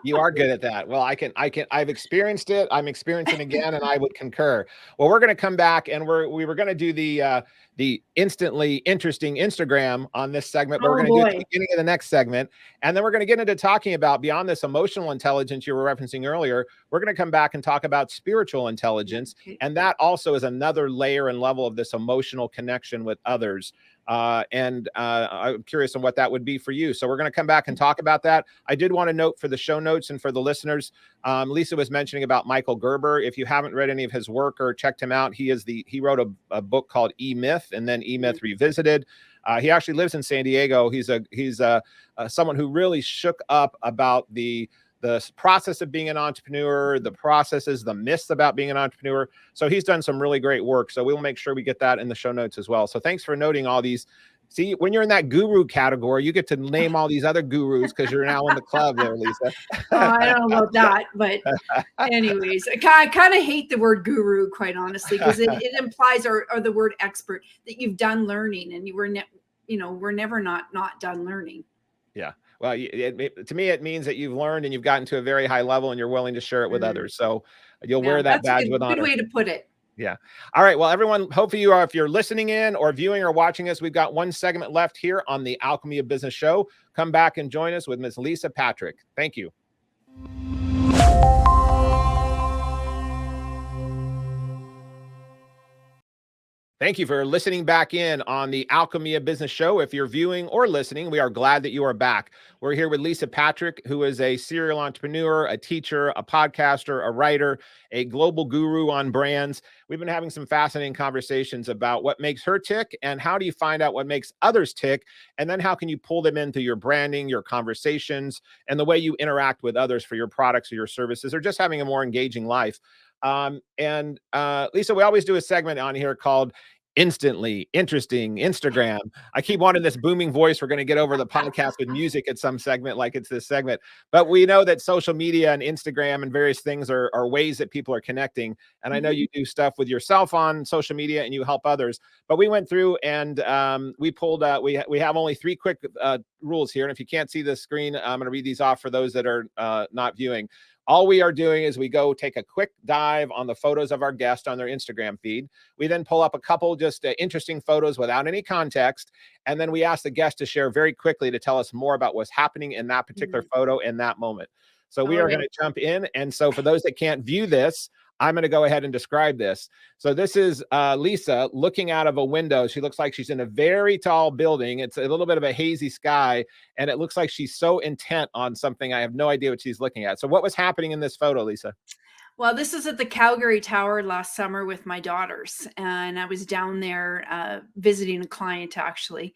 You are good at that. Well, I've experienced it. I'm experiencing it again, and I would concur. Well, we're going to come back, and we were going to do the instantly interesting Instagram on this segment, but we're going to do it at the beginning of the next segment. And then we're going to get into talking about, beyond this emotional intelligence you were referencing earlier, we're going to come back and talk about spiritual intelligence. And that also is another layer and level of this emotional connection with others. And I'm curious on what that would be for you. So we're going to come back and talk about that. I did want to note for the show notes and for the listeners, Lisa was mentioning about Michael Gerber. If you haven't read any of his work or checked him out, he wrote a book called E-Myth and then E-Myth Revisited. He actually lives in San Diego. He's someone who really shook up about the process of being an entrepreneur, the processes, the myths about being an entrepreneur. So he's done some really great work. So we'll make sure we get that in the show notes as well. So thanks for noting all these. See, when you're in that guru category, you get to name all these other gurus because you're now in the club there, Lisa. I don't know about that, but anyways, I kind of hate the word guru, quite honestly, because it implies, or the word expert, that you've done learning, and we're never not done learning. Yeah. Well, to me, it means that you've learned and you've gotten to a very high level and you're willing to share it with others. So you'll wear that badge with honor. Good way to put it. Yeah. All right. Well, everyone, hopefully if you're listening in or viewing or watching us, we've got one segment left here on the Alchemy of Business Show. Come back and join us with Ms. Lisa Patrick. Thank you. Thank you for listening back in on the Alchemy of Business Show. If you're viewing or listening, we are glad that you are back. We're here with Lisa Patrick, who is a serial entrepreneur, a teacher, a podcaster, a writer, a global guru on brands. We've been having some fascinating conversations about what makes her tick and how do you find out what makes others tick, and then how can you pull them into your branding, your conversations, and the way you interact with others for your products or your services, or just having a more engaging life. Lisa, we always do a segment on here called Instantly Interesting Instagram. I keep wanting this booming voice. We're going to get over the podcast with music at some segment, like it's this segment. But we know that social media and Instagram and various things are ways that people are connecting. And I know you do stuff with yourself on social media and you help others. But we went through and we pulled out, we have only 3 quick rules here. And if you can't see the screen, I'm going to read these off for those that are not viewing. All we are doing is we go take a quick dive on the photos of our guest on their Instagram feed. We then pull up a couple just interesting photos without any context. And then we ask the guest to share very quickly to tell us more about what's happening in that particular photo in that moment. So we are going to jump in. And so for those that can't view this, I'm going to go ahead and describe this. So this is Lisa looking out of a window. She looks like she's in a very tall building. It's a little bit of a hazy sky, and it looks like she's so intent on something. I have no idea what she's looking at. So what was happening in this photo, Lisa? Well, this is at the Calgary Tower last summer with my daughters, and I was down there visiting a client, actually.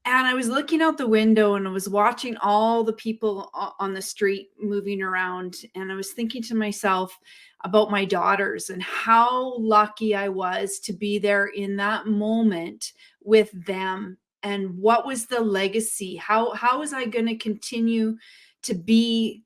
And I was looking out the window and I was watching all the people on the street moving around. And I was thinking to myself about my daughters and how lucky I was to be there in that moment with them. And what was the legacy? How was I going to continue to be,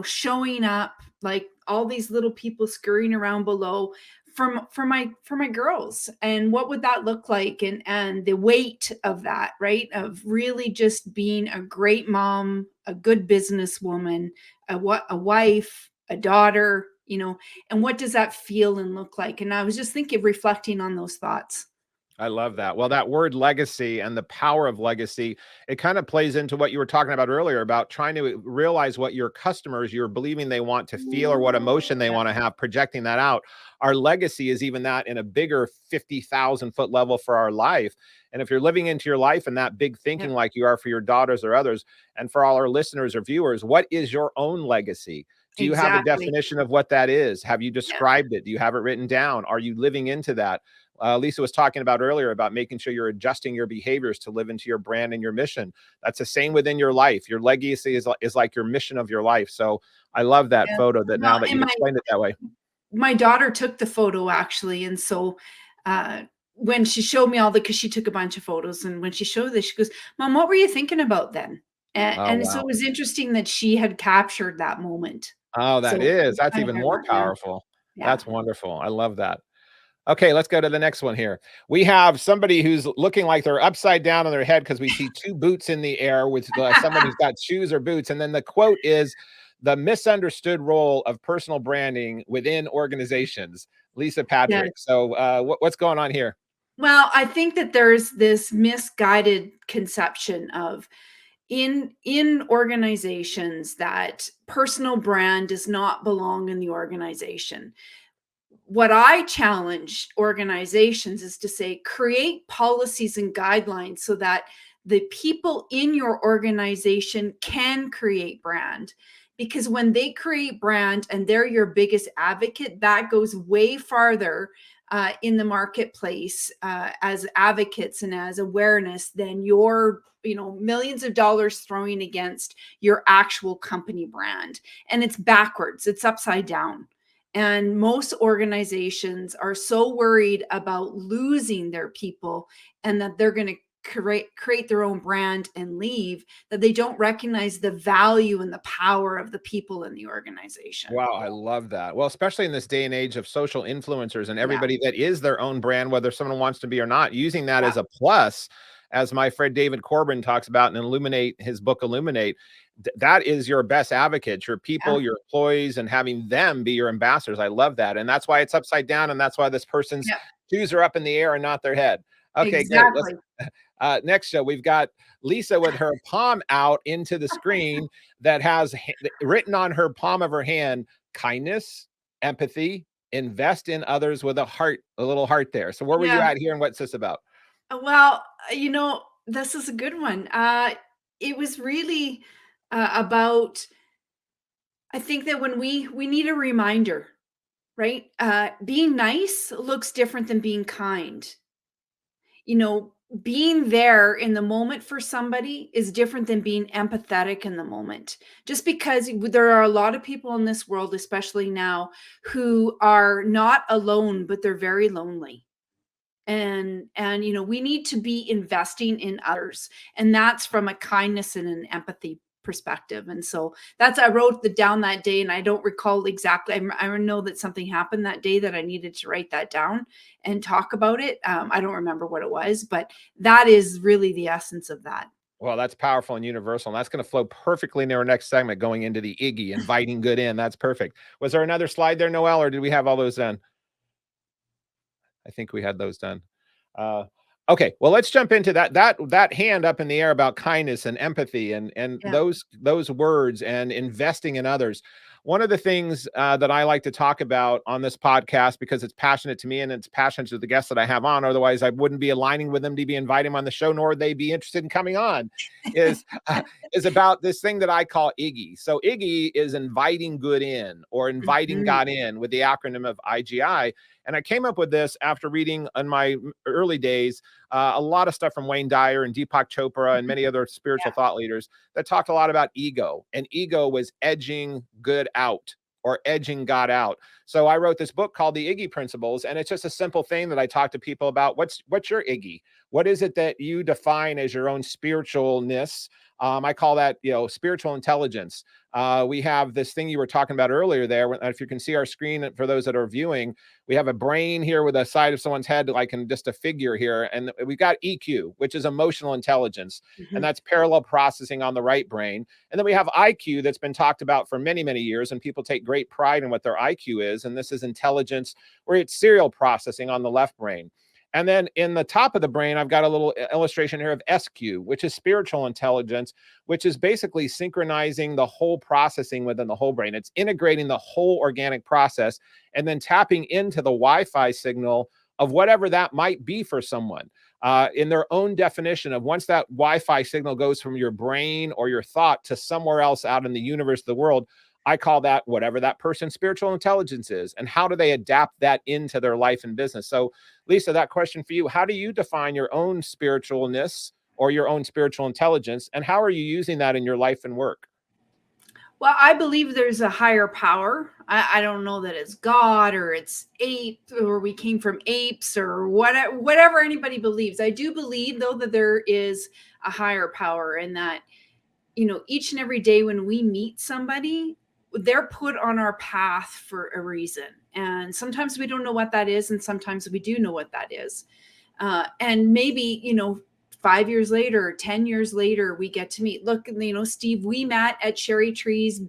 showing up like all these little people scurrying around below for my girls, and what would that look like, and the weight of that, right, of really just being a great mom, a good businesswoman, a wife, a daughter, and what does that feel and look like? And I was just reflecting on those thoughts. I love that. Well, that word legacy and the power of legacy, it kind of plays into what you were talking about earlier about trying to realize what your customers, you're believing they want to feel or what emotion they want to have, projecting that out. Our legacy is even that in a bigger 50,000 foot level for our life. And if you're living into your life and that big thinking like you are for your daughters or others, and for all our listeners or viewers, what is your own legacy? Do you have a definition of what that is? Have you described it? Do you have it written down? Are you living into that? Lisa was talking about earlier about making sure you're adjusting your behaviors to live into your brand and your mission. That's the same within your life. Your legacy is like your mission of your life. So I love that photo that now that you explained it that way. My daughter took the photo actually. And so when she showed me because she took a bunch of photos, and when she showed this, she goes, "Mom, what were you thinking about then?" And so it was interesting that she had captured that moment. Oh, that's even more powerful. Yeah. That's wonderful. I love that. Okay, let's go to the next one here. We have somebody who's looking like they're upside down on their head because we see 2 boots in the air with somebody who's got shoes or boots. And then the quote is, "The misunderstood role of personal branding within organizations." Lisa Patrick. Yes. So what's going on here? Well, I think that there's this misguided conception of in organizations that personal brand does not belong in the organization. What I challenge organizations is to say, create policies and guidelines so that the people in your organization can create brand. Because when they create brand and they're your biggest advocate, that goes way farther in the marketplace as advocates and as awareness than your millions of dollars throwing against your actual company brand. And it's backwards, it's upside down. And most organizations are so worried about losing their people and that they're going to create their own brand and leave, that they don't recognize the value and the power of the people in the organization. Wow, I love that. Well, especially in this day and age of social influencers and everybody that is their own brand, whether someone wants to be or not, using that as a plus, as my friend David Corbin talks about in Illuminate, his book Illuminate. That is your best advocates, your people, your employees, and having them be your ambassadors. I love that. And that's why it's upside down. And that's why this person's shoes are up in the air and not their head. Okay, exactly. Good. Next show, we've got Lisa with her palm out into the screen that has written on her palm of her hand, kindness, empathy, invest in others with a little heart there. So where were you Yeah. at here, and what's this about? Well, this is a good one. It was really about, I think that when we need a reminder, right? Being nice looks different than being kind. You know, being there in the moment for somebody is different than being empathetic in the moment. Just because there are a lot of people in this world, especially now, who are not alone, but they're very lonely. And we need to be investing in others, and that's from a kindness and an empathy perspective. And so that's, I wrote down that day, and I don't recall exactly. I know that something happened that day that I needed to write that down and talk about it. I don't remember what it was, but that is really the essence of that. Well, that's powerful and universal, and that's going to flow perfectly into our next segment, going into the Iggy, inviting good in. That's perfect. Was there another slide there, Noel, or did we have all those done? I think we had those done. Okay, well, let's jump into that hand up in the air about kindness and empathy, and Yeah. those words and investing in others. One of the things that I like to talk about on this podcast, because it's passionate to me and it's passionate to the guests that I have on, otherwise I wouldn't be aligning with them to be inviting them on the show, nor would they be interested in coming on, is about this thing that I call Iggy. So Iggy is inviting good in, or inviting Mhm. God in, with the acronym of IGI. And I came up with this after reading in my early days a lot of stuff from Wayne Dyer and Deepak Chopra and many other spiritual thought leaders that talked a lot about ego. And ego was edging good out, or edging God out. So I wrote this book called The Iggy Principles, and it's just a simple thing that I talk to people about. What's your Iggy? What is it that you define as your own spiritualness? I call that, spiritual intelligence. We have this thing you were talking about earlier there. If you can see our screen for those that are viewing, we have a brain here with a side of someone's head, like in just a figure here. And we've got EQ, which is emotional intelligence. And Mhm. that's parallel processing on the right brain. And then we have IQ, that's been talked about for many, many years. And people take great pride in what their IQ is. And this is intelligence, where it's serial processing on the left brain. And then in the top of the brain, I've got a little illustration here of SQ, which is spiritual intelligence, which is basically synchronizing the whole processing within the whole brain. It's integrating the whole organic process and then tapping into the Wi-Fi signal of whatever that might be for someone. In their own definition of, once that Wi-Fi signal goes from your brain or your thought to somewhere else out in the universe, the world, I call that whatever that person's spiritual intelligence is. And how do they adapt that into their life and business? So, Lisa, that question for you: how do you define your own spiritualness or your own spiritual intelligence, and how are you using that in your life and work? Well, I believe there's a higher power. I don't know that it's God, or it's ape, or we came from apes, or whatever anybody believes. I do believe, though, that there is a higher power, and that, each and every day when we meet somebody, they're put on our path for a reason. And sometimes we don't know what that is, and sometimes we do know what that is. And maybe, 5 years later, 10 years later, we get to meet. Look, Steve, we met at Sherry Tree's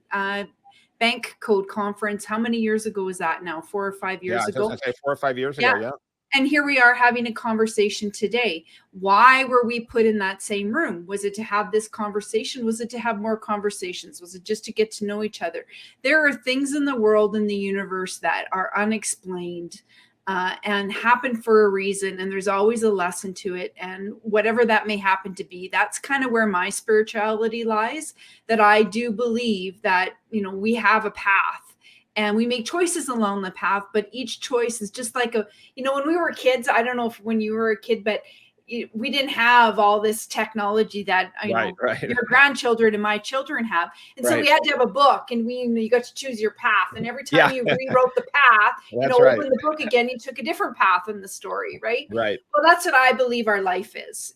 bank code conference. How many years ago was that now? 4 or 5 years Yeah, I was ago? going to say 4 or 5 years Yeah. ago. Yeah. And here we are having a conversation today. Why were we put in that same room? Was it to have this conversation? Was it to have more conversations? Was it just to get to know each other? There are things in the world, in the universe, that are unexplained and happen for a reason. And there's always a lesson to it. And whatever that may happen to be, that's kind of where my spirituality lies, that I do believe that, we have a path. And we make choices along the path, but each choice is just like when we were kids, I don't know if when you were a kid, but we didn't have all this technology that Right. your grandchildren and my children have. And so Right. we had to have a book, and you got to choose your path. And every time Yeah. you rewrote the path, That's right. open the book again, you took a different path in the story, right? Right. Well, that's what I believe our life is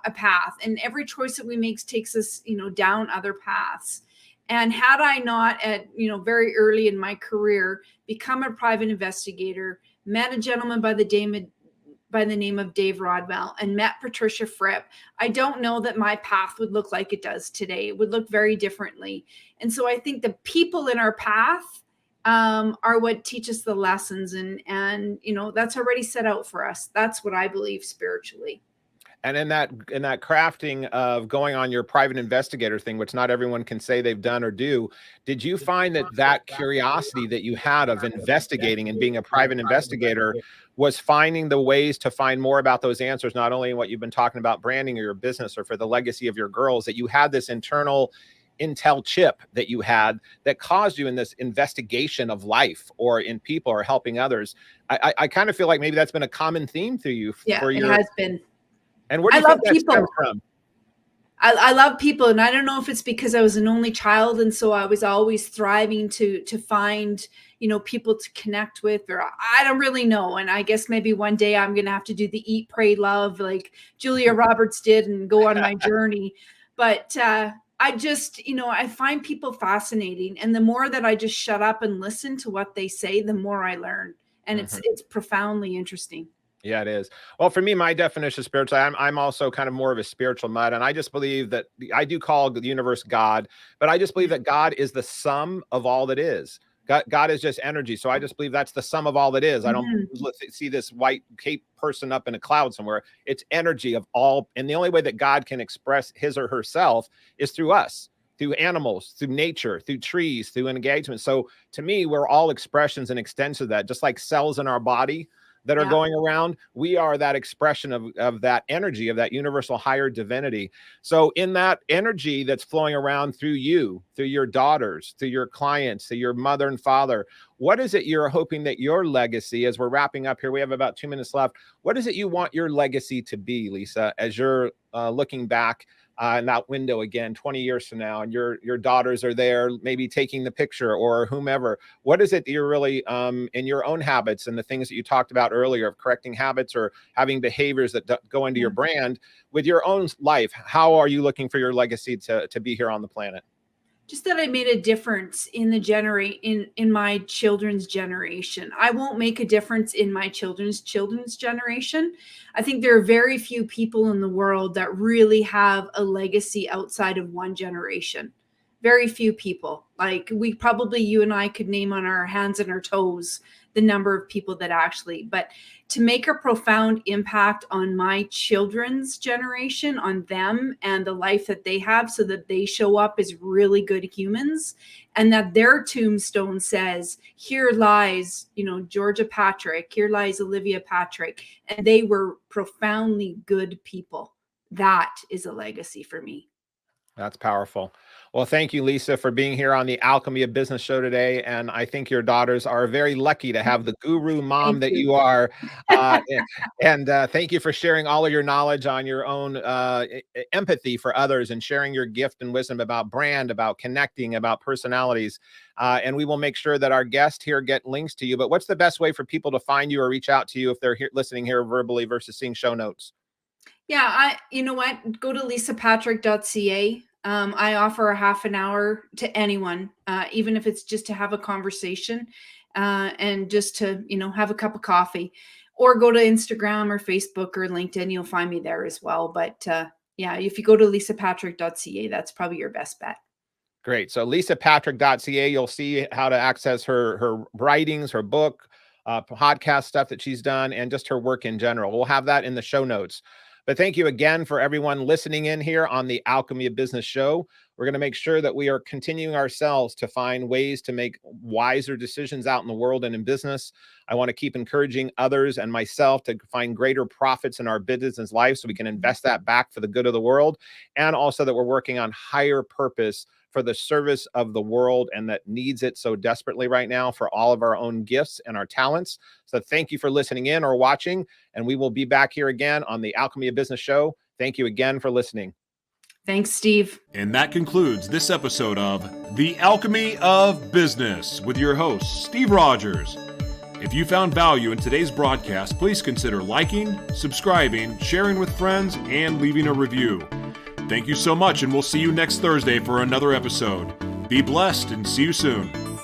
a path. And every choice that we make takes us, down other paths. And had I not, at very early in my career, become a private investigator, met a gentleman by the name of Dave Rodwell, and met Patricia Fripp, I don't know that my path would look like it does today. It would look very differently. And so I think the people in our path are what teach us the lessons, and that's already set out for us. That's what I believe spiritually. And in that crafting of going on your private investigator thing, which not everyone can say they've done or do, did you find that curiosity that you had of investigating and being a private investigator was finding the ways to find more about those answers, not only in what you've been talking about branding or your business or for the legacy of your girls, that you had this internal intel chip that you had that caused you in this investigation of life or in people or helping others? I kind of feel like maybe that's been a common theme through you. Yeah, it has been. And where do you think that stems from? I love people, and I don't know if it's because I was an only child, and so I was always thriving to find, people to connect with, or I don't really know. And I guess maybe one day I'm gonna have to do the eat, pray, love like Julia Roberts did and go on my journey. But I just, I find people fascinating, and the more that I just shut up and listen to what they say, the more I learn, and it's profoundly interesting. Yeah, it is. Well, for me, my definition of spiritual, I'm also kind of more of a spiritual nut. And I just believe that I do call the universe God, but I just believe that God is the sum of all that is. God is just energy. So I just believe that's the sum of all that is. I don't see this white cape person up in a cloud somewhere. It's energy of all. And the only way that God can express his or herself is through us, through animals, through nature, through trees, through engagement. So to me, we're all expressions and extensions of that, just like cells in our body that are going around. We are that expression of that energy, of that universal higher divinity. So in that energy that's flowing around through you, through your daughters, through your clients, through your mother and father, what is it you're hoping that your legacy, as we're wrapping up here, we have about 2 minutes left. What is it you want your legacy to be, Lisa, as you're looking back in that window again 20 years from now, and your daughters are there maybe taking the picture, or whomever? What is it that you're really in your own habits and the things that you talked about earlier of correcting habits or having behaviors that go into your brand with your own life? How are you looking for your legacy to be here on the planet? Just that I made a difference in the in my children's generation. I won't make a difference in my children's generation. I think there are very few people in the world that really have a legacy outside of one generation. Very few people. Like you and I could name on our hands and our toes the number of people that actually, but to make a profound impact on my children's generation, on them and the life that they have, so that they show up as really good humans, and that their tombstone says, here lies, Georgia Patrick, here lies Olivia Patrick, and they were profoundly good people. That is a legacy for me. That's powerful. Well, thank you, Lisa, for being here on the Alchemy of Business show today. And I think your daughters are very lucky to have the guru mom that you are. And thank you for sharing all of your knowledge on your own empathy for others, and sharing your gift and wisdom about brand, about connecting, about personalities. And we will make sure that our guests here get links to you. But what's the best way for people to find you or reach out to you if they're listening here verbally versus seeing show notes? Yeah, you know what? Go to lisapatrick.ca. I offer a half an hour to anyone, even if it's just to have a conversation and just to, have a cup of coffee, or go to Instagram or Facebook or LinkedIn. You'll find me there as well. But if you go to lisapatrick.ca, that's probably your best bet. Great. So lisapatrick.ca, you'll see how to access her writings, her book, podcast stuff that she's done, and just her work in general. We'll have that in the show notes. But thank you again for everyone listening in here on the Alchemy of Business show. We're going to make sure that we are continuing ourselves to find ways to make wiser decisions out in the world and in business. I want to keep encouraging others and myself to find greater profits in our business life so we can invest that back for the good of the world. And also that we're working on higher purpose for the service of the world, and that needs it so desperately right now for all of our own gifts and our talents. So thank you for listening in or watching, and we will be back here again on the Alchemy of Business show. Thank you again for listening. Thanks, Steve. And that concludes this episode of The Alchemy of Business with your host, Steve Rodgers. If you found value in today's broadcast, please consider liking, subscribing, sharing with friends, and leaving a review. Thank you so much, and we'll see you next Thursday for another episode. Be blessed and see you soon.